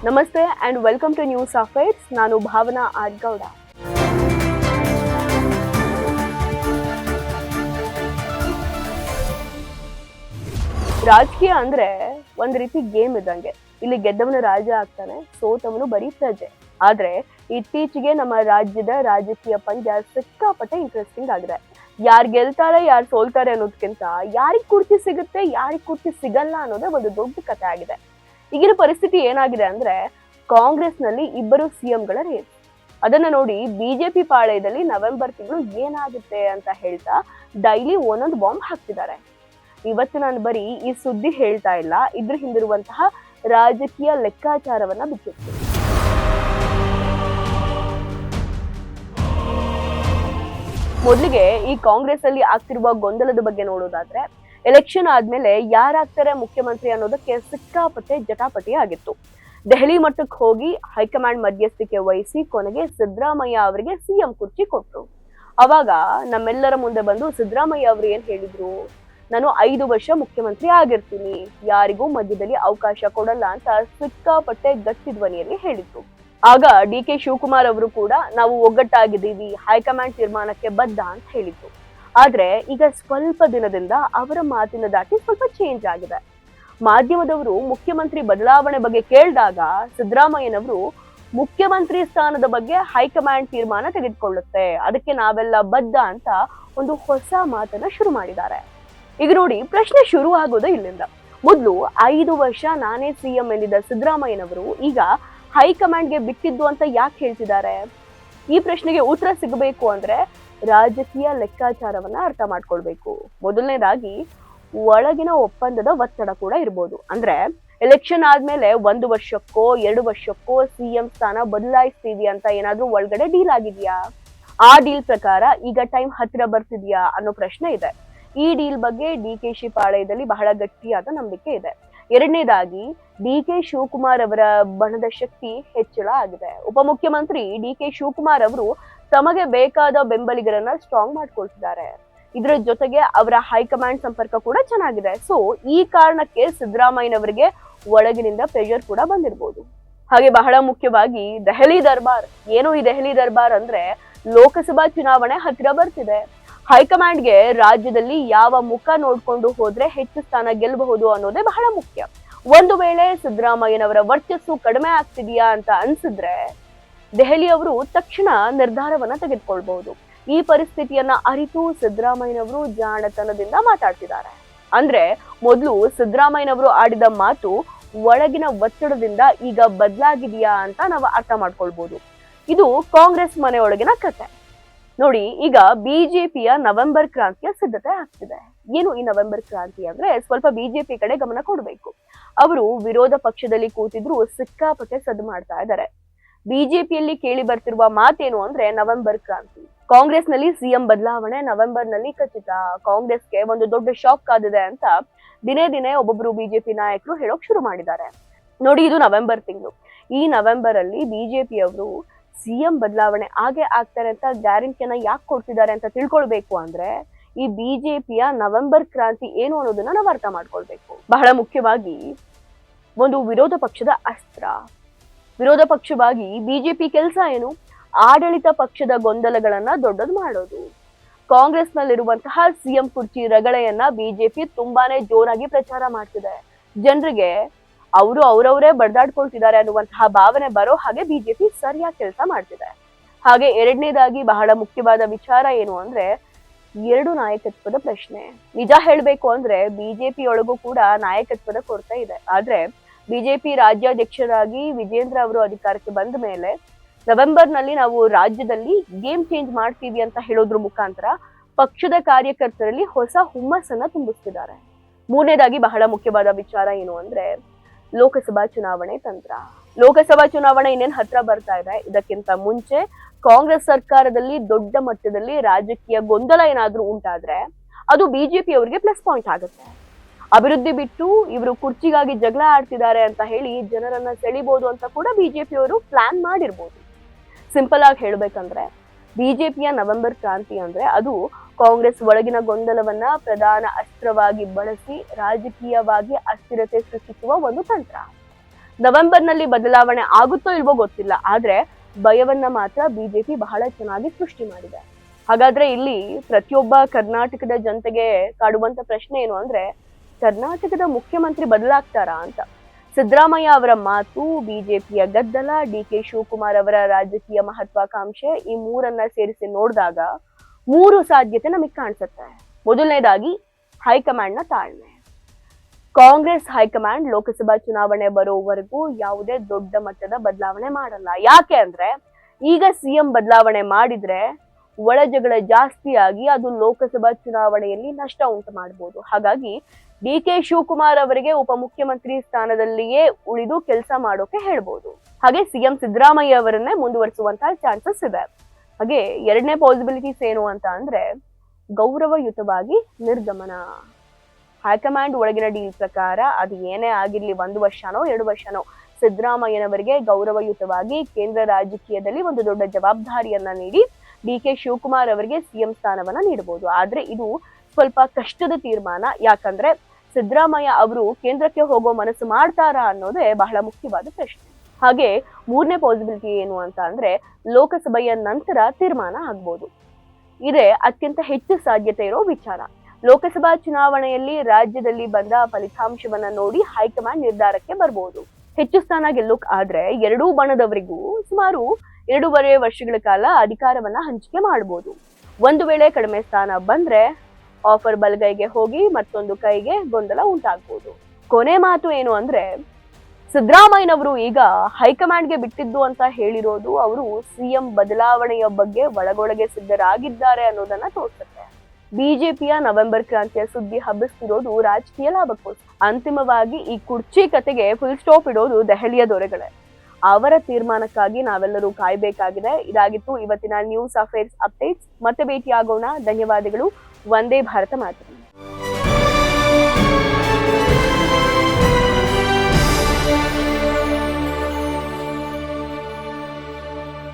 ನಮಸ್ತೆ and welcome to news affairs. ನಾನು ಭಾವನಾ ಆಡ್ಗೌಡ. ರಾಜಕೀಯ ಅಂದ್ರೆ ಒಂದ್ ರೀತಿ ಗೇಮ್ ಇದ್ದಂಗೆ. ಇಲ್ಲಿ ಗೆದ್ದವನು ರಾಜ ಆಗ್ತಾನೆ, ಸೋತವನು ಬರೀ ಪ್ರಜೆ. ಆದ್ರೆ ಇತ್ತೀಚೆಗೆ ನಮ್ಮ ರಾಜ್ಯದ ರಾಜಕೀಯ ಪಂದ್ಯ ಸಿಕ್ಕಾಪಟ್ಟೆ ಇಂಟ್ರೆಸ್ಟಿಂಗ್ ಆಗಿದೆ. ಯಾರು ಗೆಲ್ತಾರೆ ಯಾರು ಸೋಲ್ತಾರೆ ಅನ್ನೋದಕ್ಕಿಂತ ಯಾರಿಗ್ ಕುರ್ಚಿ ಸಿಗುತ್ತೆ ಯಾರಿಗ್ ಕುರ್ಚಿ ಸಿಗಲ್ಲ ಅನ್ನೋದೇ ಒಂದು ದೊಡ್ಡ ಕಥೆ ಆಗಿದೆ. ಈಗಿನ ಪರಿಸ್ಥಿತಿ ಏನಾಗಿದೆ ಅಂದ್ರೆ ಕಾಂಗ್ರೆಸ್ ನಲ್ಲಿ ಇಬ್ಬರು ಸಿಎಂಗಳ ರೇಸ್. ಅದನ್ನ ನೋಡಿ ಬಿಜೆಪಿ ಪಾಳೆಯದಲ್ಲಿ ನವೆಂಬರ್ ತಿಂಗಳು ಏನಾಗುತ್ತೆ ಅಂತ ಹೇಳ್ತಾ ಡೈಲಿ ಒಂದೊಂದು ಬಾಂಬ್ ಹಾಕ್ತಿದ್ದಾರೆ. ಇವತ್ತು ನಾನು ಬರೀ ಈ ಸುದ್ದಿ ಹೇಳ್ತಾ ಇಲ್ಲ, ಇದ್ರ ಹಿಂದಿರುವಂತಹ ರಾಜಕೀಯ ಲೆಕ್ಕಾಚಾರವನ್ನ ಬಿಚ್ಚಿರ್ತೀನಿ. ಮೊದಲಿಗೆ ಈ ಕಾಂಗ್ರೆಸ್ ಅಲ್ಲಿ ಆಗ್ತಿರುವ ಗೊಂದಲದ ಬಗ್ಗೆ ನೋಡೋದಾದ್ರೆ, ಎಲೆಕ್ಷನ್ ಆದ್ಮೇಲೆ ಯಾರಾಗ್ತಾರೆ ಮುಖ್ಯಮಂತ್ರಿ ಅನ್ನೋದಕ್ಕೆ ಸಿಕ್ಕಾಪಟ್ಟೆ ಜಟಾಪಟಿ ಆಗಿತ್ತು. ದೆಹಲಿ ಮಟ್ಟಕ್ಕೆ ಹೋಗಿ ಹೈಕಮಾಂಡ್ ಮಧ್ಯಸ್ಥಿಕೆ ವಹಿಸಿ ಕೊನೆಗೆ ಸಿದ್ದರಾಮಯ್ಯ ಅವರಿಗೆ ಸಿಎಂ ಕುರ್ಚಿ ಕೊಟ್ರು. ಅವಾಗ ನಮ್ಮೆಲ್ಲರ ಮುಂದೆ ಬಂದು ಸಿದ್ದರಾಮಯ್ಯ ಅವರು ಏನ್ ಹೇಳಿದ್ರು, ನಾನು 5 ವರ್ಷ ಮುಖ್ಯಮಂತ್ರಿ ಆಗಿರ್ತೀನಿ, ಯಾರಿಗೂ ಮಧ್ಯದಲ್ಲಿ ಅವಕಾಶ ಕೊಡಲ್ಲ ಅಂತ ಸಿಕ್ಕಾಪಟ್ಟೆ ಗಟ್ಟಿ ಧ್ವನಿಯಲ್ಲಿ ಹೇಳಿದ್ರು. ಆಗ ಡಿ.ಕೆ. ಶಿವಕುಮಾರ್ ಅವರು ಕೂಡ ನಾವು ಒಗ್ಗಟ್ಟಾಗಿದ್ದೀವಿ, ಹೈಕಮಾಂಡ್ ತೀರ್ಮಾನಕ್ಕೆ ಬದ್ಧ ಅಂತ ಹೇಳಿದ್ರು. ಆದ್ರೆ ಈಗ ಸ್ವಲ್ಪ ದಿನದಿಂದ ಅವರ ಮಾತಿನ ದಾಟಿ ಸ್ವಲ್ಪ ಚೇಂಜ್ ಆಗಿದೆ. ಮಾಧ್ಯಮದವರು ಮುಖ್ಯಮಂತ್ರಿ ಬದಲಾವಣೆ ಬಗ್ಗೆ ಕೇಳಿದಾಗ ಸಿದ್ದರಾಮಯ್ಯನವರು ಮುಖ್ಯಮಂತ್ರಿ ಸ್ಥಾನದ ಬಗ್ಗೆ ಹೈಕಮಾಂಡ್ ತೀರ್ಮಾನ ತೆಗೆದುಕೊಳ್ಳುತ್ತೆ, ಅದಕ್ಕೆ ನಾವೆಲ್ಲ ಬದ್ಧ ಅಂತ ಒಂದು ಹೊಸ ಮಾತನ್ನ ಶುರು ಮಾಡಿದ್ದಾರೆ. ಈಗ ನೋಡಿ, ಪ್ರಶ್ನೆ ಶುರು ಆಗೋದು ಇಲ್ಲಿಂದ. ಮೊದಲು 5 ವರ್ಷ ನಾನೇ ಸಿಎಂ ಎಂದಿದ್ದ ಸಿದ್ದರಾಮಯ್ಯನವರು ಈಗ ಹೈಕಮಾಂಡ್ಗೆ ಬಿಟ್ಟಿದ್ದು ಅಂತ ಯಾಕೆ ಹೇಳ್ತಿದ್ದಾರೆ? ಈ ಪ್ರಶ್ನೆಗೆ ಉತ್ತರ ಸಿಗಬೇಕು ಅಂದ್ರೆ ರಾಜಕೀಯ ಲೆಕ್ಕಾಚಾರವನ್ನ ಅರ್ಥ ಮಾಡ್ಕೊಳ್ಬೇಕು. ಮೊದಲನೇದಾಗಿ ಒಳಗಿನ ಒಪ್ಪಂದದ ಒತ್ತಡ ಕೂಡ ಇರ್ಬೋದು. ಅಂದ್ರೆ ಎಲೆಕ್ಷನ್ ಆದ್ಮೇಲೆ 1 ವರ್ಷಕ್ಕೋ 2 ವರ್ಷಕ್ಕೋ ಸಿಎಂ ಸ್ಥಾನ ಬದಲಾಯಿಸ್ತೀವಿ ಅಂತ ಏನಾದ್ರೂ ಒಳಗಡೆ ಡೀಲ್ ಆಗಿದ್ಯಾ? ಆ ಡೀಲ್ ಪ್ರಕಾರ ಈಗ ಟೈಮ್ ಹತ್ತಿರ ಬರ್ತಿದ್ಯಾ ಅನ್ನೋ ಪ್ರಶ್ನೆ ಇದೆ. ಈ ಡೀಲ್ ಬಗ್ಗೆ ಡಿ.ಕೆ.ಶಿ ಪಾಳೆಯದಲ್ಲಿ ಬಹಳ ಗಟ್ಟಿಯಾದ ನಂಬಿಕೆ ಇದೆ. ಎರಡನೇದಾಗಿ ಡಿ.ಕೆ. ಶಿವಕುಮಾರ್ ಅವರ ಬಣದ ಶಕ್ತಿ ಹೆಚ್ಚಳ ಆಗಿದೆ. ಉಪಮುಖ್ಯಮಂತ್ರಿ ಡಿ.ಕೆ. ಶಿವಕುಮಾರ್ ಅವರು ತಮಗೆ ಬೇಕಾದ ಬೆಂಬಲಿಗರನ್ನ ಸ್ಟ್ರಾಂಗ್ ಮಾಡ್ಕೊಳ್ತಿದ್ದಾರೆ. ಇದರ ಜೊತೆಗೆ ಅವರ ಹೈಕಮಾಂಡ್ ಸಂಪರ್ಕ ಕೂಡ ಚೆನ್ನಾಗಿದೆ. ಸೊ ಈ ಕಾರಣಕ್ಕೆ ಸಿದ್ದರಾಮಯ್ಯನವರಿಗೆ ಒಳಗಿನಿಂದ ಪ್ರೆಷರ್ ಕೂಡ ಬಂದಿರಬಹುದು. ಹಾಗೆ ಬಹಳ ಮುಖ್ಯವಾಗಿ ದೆಹಲಿ ದರ್ಬಾರ್. ಏನು ಈ ದೆಹಲಿ ದರ್ಬಾರ್ ಅಂದ್ರೆ, ಲೋಕಸಭಾ ಚುನಾವಣೆ ಹತ್ತಿರ ಬರ್ತಿದೆ. ಹೈಕಮಾಂಡ್ಗೆ ರಾಜ್ಯದಲ್ಲಿ ಯಾವ ಮುಖ ನೋಡ್ಕೊಂಡು ಹೋದ್ರೆ ಹೆಚ್ಚು ಸ್ಥಾನ ಗೆಲ್ಲಬಹುದು ಅನ್ನೋದೇ ಬಹಳ ಮುಖ್ಯ. ಒಂದು ವೇಳೆ ಸಿದ್ದರಾಮಯ್ಯನವರ ವರ್ಚಸ್ಸು ಕಡಿಮೆ ಆಗ್ತಿದೆಯಾ ಅಂತ ಅನ್ಸಿದ್ರೆ ದೆಹಲಿ ಅವರು ತಕ್ಷಣ ನಿರ್ಧಾರವನ್ನ ತೆಗೆದುಕೊಳ್ಬಹುದು. ಈ ಪರಿಸ್ಥಿತಿಯನ್ನ ಅರಿತು ಸಿದ್ದರಾಮಯ್ಯನವರು ಜಾಣತನದಿಂದ ಮಾತಾಡ್ತಿದ್ದಾರೆ. ಅಂದ್ರೆ ಮೊದಲು ಸಿದ್ದರಾಮಯ್ಯನವರು ಆಡಿದ ಮಾತು ಒಳಗಿನ ಒತ್ತಡದಿಂದ ಈಗ ಬದಲಾಗಿದೆಯಾ ಅಂತ ನಾವು ಅರ್ಥ ಮಾಡ್ಕೊಳ್ಬಹುದು. ಇದು ಕಾಂಗ್ರೆಸ್ ಮನೆಯೊಳಗಿನ ಕತೆ. ನೋಡಿ, ಈಗ ಬಿಜೆಪಿಯ ನವೆಂಬರ್ ಕ್ರಾಂತಿಯ ಸಿದ್ಧತೆ ಆಗ್ತಿದೆ. ಏನು ಈ ನವೆಂಬರ್ ಕ್ರಾಂತಿ ಅಂದ್ರೆ, ಸ್ವಲ್ಪ ಬಿಜೆಪಿ ಕಡೆ ಗಮನ ಕೊಡಬೇಕು. ಅವರು ವಿರೋಧ ಪಕ್ಷದಲ್ಲಿ ಕೂತಿದ್ರು ಸಿಕ್ಕಾಪಟ್ಟೆ ಸದ್ದು ಮಾಡ್ತಾ ಇದ್ದಾರೆ. ಬಿಜೆಪಿಯಲ್ಲಿ ಕೇಳಿ ಬರ್ತಿರುವ ಮಾತೇನು ಅಂದ್ರೆ ನವೆಂಬರ್ ಕ್ರಾಂತಿ. ಕಾಂಗ್ರೆಸ್ ನಲ್ಲಿ ಸಿಎಂ ಬದಲಾವಣೆ ನವೆಂಬರ್ ನಲ್ಲಿ ಖಚಿತ, ಕಾಂಗ್ರೆಸ್ಗೆ ಒಂದು ದೊಡ್ಡ ಶಾಕ್ ಆದಿದೆ ಅಂತ ದಿನೇ ದಿನೇ ಒಬ್ಬೊಬ್ರು ಬಿಜೆಪಿ ನಾಯಕರು ಹೇಳೋಕ್ ಶುರು ಮಾಡಿದ್ದಾರೆ. ನೋಡಿ, ಇದು ನವೆಂಬರ್ ತಿಂಗಳು. ಈ ನವೆಂಬರ್ ಅಲ್ಲಿ ಬಿಜೆಪಿಯವರು ಸಿಎಂ ಬದಲಾವಣೆ ಆಗೇ ಆಗ್ತಾರೆ ಅಂತ ಗ್ಯಾರಂಟಿಯನ್ನ ಯಾಕೆ ಕೊಡ್ತಿದ್ದಾರೆ ಅಂತ ತಿಳ್ಕೊಳ್ಬೇಕು ಅಂದ್ರೆ, ಈ ಬಿಜೆಪಿಯ ನವೆಂಬರ್ ಕ್ರಾಂತಿ ಏನು ಅನ್ನೋದನ್ನ ನಾವು ಅರ್ಥ ಮಾಡ್ಕೊಳ್ಬೇಕು. ಬಹಳ ಮುಖ್ಯವಾಗಿ ಒಂದು ವಿರೋಧ ಪಕ್ಷದ ಅಸ್ತ್ರ. ವಿರೋಧ ಪಕ್ಷವಾಗಿ ಬಿಜೆಪಿ ಕೆಲಸ ಏನು? ಆಡಳಿತ ಪಕ್ಷದ ಗೊಂದಲಗಳನ್ನ ದೊಡ್ಡದು ಮಾಡೋದು. ಕಾಂಗ್ರೆಸ್ ನಲ್ಲಿರುವಂತಹ ಸಿಎಂ ಕುರ್ಚಿ ರಗಳೆಯನ್ನ ಬಿಜೆಪಿ ತುಂಬಾನೇ ಜೋರಾಗಿ ಪ್ರಚಾರ ಮಾಡ್ತಿದೆ. ಜನರಿಗೆ ಅವರು ಅವರವರೇ ಬಡ್ದಾಡ್ಕೊಳ್ತಿದ್ದಾರೆ ಅನ್ನುವಂತಹ ಭಾವನೆ ಬರೋ ಹಾಗೆ ಬಿಜೆಪಿ ಸರಿಯಾಗಿ ಕೆಲಸ ಮಾಡ್ತಿದೆ. ಹಾಗೆ ಎರಡನೇದಾಗಿ ಬಹಳ ಮುಖ್ಯವಾದ ವಿಚಾರ ಏನು ಅಂದ್ರೆ, 2 ನಾಯಕತ್ವದ ಪ್ರಶ್ನೆ. ನಿಜ ಹೇಳ್ಬೇಕು ಅಂದ್ರೆ ಬಿಜೆಪಿ ಒಳಗೂ ಕೂಡ ನಾಯಕತ್ವದ ಕೊರತೆ ಇದೆ. ಆದ್ರೆ ಬಿಜೆಪಿ ರಾಜ್ಯಾಧ್ಯಕ್ಷರಾಗಿ ವಿಜೇಂದ್ರ ಅವರು ಅಧಿಕಾರಕ್ಕೆ ಬಂದ ಮೇಲೆ ನವೆಂಬರ್ ನಲ್ಲಿ ನಾವು ರಾಜ್ಯದಲ್ಲಿ ಗೇಮ್ ಚೇಂಜ್ ಮಾಡ್ತೀವಿ ಅಂತ ಹೇಳೋದ್ರ ಮುಖಾಂತರ ಪಕ್ಷದ ಕಾರ್ಯಕರ್ತರಲ್ಲಿ ಹೊಸ ಹುಮ್ಮಸ್ಸನ್ನ ತುಂಬಿಸ್ತಿದ್ದಾರೆ. ಮೂರನೇದಾಗಿ ಬಹಳ ಮುಖ್ಯವಾದ ವಿಚಾರ ಏನು ಅಂದ್ರೆ ಲೋಕಸಭಾ ಚುನಾವಣೆ ತಂತ್ರ. ಲೋಕಸಭಾ ಚುನಾವಣೆ ಇನ್ನೇನು ಹತ್ರ ಬರ್ತಾ ಇದೆ. ಇದಕ್ಕಿಂತ ಮುಂಚೆ ಕಾಂಗ್ರೆಸ್ ಸರ್ಕಾರದಲ್ಲಿ ದೊಡ್ಡ ಮಟ್ಟದಲ್ಲಿ ರಾಜಕೀಯ ಗೊಂದಲ ಏನಾದ್ರೂ ಉಂಟಾದ್ರೆ ಅದು ಬಿಜೆಪಿ ಅವರಿಗೆ ಪ್ಲಸ್ ಪಾಯಿಂಟ್ ಆಗುತ್ತೆ. ಅಭಿವೃದ್ಧಿ ಬಿಟ್ಟು ಇವರು ಕುರ್ಚಿಗಾಗಿ ಜಗಳ ಆಡ್ತಿದ್ದಾರೆ ಅಂತ ಹೇಳಿ ಜನರನ್ನ ಸೆಳಿಬಹುದು ಅಂತ ಕೂಡ ಬಿಜೆಪಿ ಅವರು ಪ್ಲಾನ್ ಮಾಡಿರ್ಬೋದು. ಸಿಂಪಲ್ ಆಗಿ ಹೇಳ್ಬೇಕಂದ್ರೆ ಬಿಜೆಪಿಯ ನವೆಂಬರ್ ಕ್ರಾಂತಿ ಅಂದ್ರೆ ಅದು ಕಾಂಗ್ರೆಸ್ ಒಳಗಿನ ಗೊಂದಲವನ್ನ ಪ್ರಧಾನ ಅಸ್ತ್ರವಾಗಿ ಬಳಸಿ ರಾಜಕೀಯವಾಗಿ ಅಸ್ಥಿರತೆ ಸೃಷ್ಟಿಸುವ ಒಂದು ತಂತ್ರ. ನವೆಂಬರ್ನಲ್ಲಿ ಬದಲಾವಣೆ ಆಗುತ್ತೋ ಇಲ್ವೋ ಗೊತ್ತಿಲ್ಲ, ಆದ್ರೆ ಭಯವನ್ನ ಮಾತ್ರ ಬಿಜೆಪಿ ಬಹಳ ಚೆನ್ನಾಗಿ ಸೃಷ್ಟಿ ಮಾಡಿದೆ. ಹಾಗಾದ್ರೆ ಇಲ್ಲಿ ಪ್ರತಿಯೊಬ್ಬ ಕರ್ನಾಟಕದ ಜನತೆಗೆ ಕಾಡುವಂತ ಪ್ರಶ್ನೆ ಏನು ಅಂದ್ರೆ, ಕರ್ನಾಟಕದ ಮುಖ್ಯಮಂತ್ರಿ ಬದಲಾಗ್ತಾರಾ ಅಂತ. ಸಿದ್ದರಾಮಯ್ಯ ಅವರ ಮಾತು, ಬಿಜೆಪಿಯ ಗದ್ದಲ, ಡಿ.ಕೆ. ಶಿವಕುಮಾರ್ ಅವರ ರಾಜಕೀಯ ಮಹತ್ವಾಕಾಂಕ್ಷೆ, ಈ ಮೂರನ್ನ ಸೇರಿಸಿ ನೋಡಿದಾಗ 3 ಸಾಧ್ಯತೆ ನಮಗೆ ಕಾಣಿಸುತ್ತೆ. ಮೊದಲನೇದಾಗಿ ಹೈಕಮಾಂಡ್ ನ ತಾಳ್ಮೆ. ಕಾಂಗ್ರೆಸ್ ಹೈಕಮಾಂಡ್ ಲೋಕಸಭಾ ಚುನಾವಣೆ ಬರೋವರೆಗೂ ಯಾವುದೇ ದೊಡ್ಡ ಮಟ್ಟದ ಬದಲಾವಣೆ ಮಾಡಲ್ಲ. ಯಾಕೆ ಅಂದ್ರೆ ಈಗ ಸಿಎಂ ಬದಲಾವಣೆ ಮಾಡಿದ್ರೆ ಒಳ ಜಗಳ ಜಾಸ್ತಿಯಾಗಿ ಅದು ಲೋಕಸಭಾ ಚುನಾವಣೆಯಲ್ಲಿ ನಷ್ಟ ಉಂಟು ಮಾಡಬಹುದು. ಹಾಗಾಗಿ ಡಿ.ಕೆ. ಶಿವಕುಮಾರ್ ಅವರಿಗೆ ಉಪಮುಖ್ಯಮಂತ್ರಿ ಸ್ಥಾನದಲ್ಲಿಯೇ ಉಳಿದು ಕೆಲಸ ಮಾಡೋಕೆ ಹೇಳ್ಬೋದು. ಹಾಗೆ ಸಿಎಂ ಸಿದ್ದರಾಮಯ್ಯ ಅವರನ್ನೇ ಮುಂದುವರಿಸುವಂತಹ ಚಾನ್ಸಸ್ ಇದೆ. ಹಾಗೆ ಎರಡನೇ ಪಾಸಿಬಿಲಿಟೀಸ್ ಏನು ಅಂತ ಅಂದ್ರೆ ಗೌರವಯುತವಾಗಿ ನಿರ್ಗಮನ. ಹೈಕಮಾಂಡ್ ಒಳಗಿನ ಡೀಲ್ ಪ್ರಕಾರ ಅದು ಏನೇ ಆಗಿರ್ಲಿ, 1 ವರ್ಷನೋ 2 ವರ್ಷನೋ, ಸಿದ್ದರಾಮಯ್ಯನವರಿಗೆ ಗೌರವಯುತವಾಗಿ ಕೇಂದ್ರ ರಾಜಕೀಯದಲ್ಲಿ ಒಂದು ದೊಡ್ಡ ಜವಾಬ್ದಾರಿಯನ್ನ ನೀಡಿ ಡಿ.ಕೆ. ಶಿವಕುಮಾರ್ ಅವರಿಗೆ ಸಿಎಂ ಸ್ಥಾನವನ್ನ ನೀಡಬಹುದು. ಆದ್ರೆ ಇದು ಸ್ವಲ್ಪ ಕಷ್ಟದ ತೀರ್ಮಾನ. ಯಾಕಂದ್ರೆ ಸಿದ್ದರಾಮಯ್ಯ ಅವರು ಕೇಂದ್ರಕ್ಕೆ ಹೋಗೋ ಮನಸ್ಸು ಮಾಡ್ತಾರಾ ಅನ್ನೋದೇ ಬಹಳ ಮುಖ್ಯವಾದ ಪ್ರಶ್ನೆ. ಹಾಗೆ 3ನೇ ಪಾಸಿಬಿಲಿಟಿ ಏನು ಅಂತ ಅಂದ್ರೆ ಲೋಕಸಭೆಯ ನಂತರ ತೀರ್ಮಾನ ಆಗ್ಬೋದು. ಇದೇ ಅತ್ಯಂತ ಹೆಚ್ಚು ಸಾಧ್ಯತೆ ಇರೋ ವಿಚಾರ. ಲೋಕಸಭಾ ಚುನಾವಣೆಯಲ್ಲಿ ರಾಜ್ಯದಲ್ಲಿ ಬಂದ ಫಲಿತಾಂಶವನ್ನ ನೋಡಿ ಹೈಕಮಾಂಡ್ ನಿರ್ಧಾರಕ್ಕೆ ಬರ್ಬೋದು. ಹೆಚ್ಚು ಸ್ಥಾನ ಗೆಲ್ಲೋಕ್ ಆದ್ರೆ ಎರಡೂ ಬಣದವರಿಗೂ ಸುಮಾರು 2.5 ವರ್ಷಗಳ ಕಾಲ ಅಧಿಕಾರವನ್ನ ಹಂಚಿಕೆ ಮಾಡಬಹುದು. ಒಂದು ವೇಳೆ ಕಡಿಮೆ ಸ್ಥಾನ ಬಂದ್ರೆ ಆಫರ್ ಬಲಗೈಗೆ ಹೋಗಿ ಮತ್ತೊಂದು ಕೈಗೆ ಗೊಂದಲ ಉಂಟಾಗಬಹುದು. ಕೊನೆ ಮಾತು ಏನು ಅಂದ್ರೆ ಸಿದ್ದರಾಮಯ್ಯನವರು ಈಗ ಹೈಕಮಾಂಡ್ಗೆ ಬಿಟ್ಟಿದ್ದು ಅಂತ ಹೇಳಿರೋದು ಅವರು ಸಿಎಂ ಬದಲಾವಣೆಯ ಬಗ್ಗೆ ಒಳಗೊಳಗೆ ಸಿದ್ಧರಾಗಿದ್ದಾರೆ ಅನ್ನೋದನ್ನ ತೋರಿಸುತ್ತೆ. ಬಿಜೆಪಿಯ ನವೆಂಬರ್ ಕ್ರಾಂತಿಯ ಸುದ್ದಿ ಹಬ್ಬಿಸ್ತಿರೋದು ರಾಜಕೀಯ ಲಾಭಕ್ಕೋಸ್ಕರ. ಅಂತಿಮವಾಗಿ ಈ ಕುರ್ಚಿ ಕತೆಗೆ ಫುಲ್ ಸ್ಟಾಪ್ ಇಡೋದು ದೆಹಲಿಯ ದೊರೆಗಳೇ. ಅವರ ತೀರ್ಮಾನಕ್ಕಾಗಿ ನಾವೆಲ್ಲರೂ ಕಾಯ್ಬೇಕಾಗಿದೆ. ಇದಾಗಿತ್ತು ಇವತ್ತಿನ ನ್ಯೂಸ್ ಅಫೇರ್ಸ್ ಅಪ್ಡೇಟ್ಸ್. ಮತ್ತೆ ಭೇಟಿಯಾಗೋಣ. ಧನ್ಯವಾದಗಳು. ವಂದೇ ಭಾರತ ಮಾತರಂ.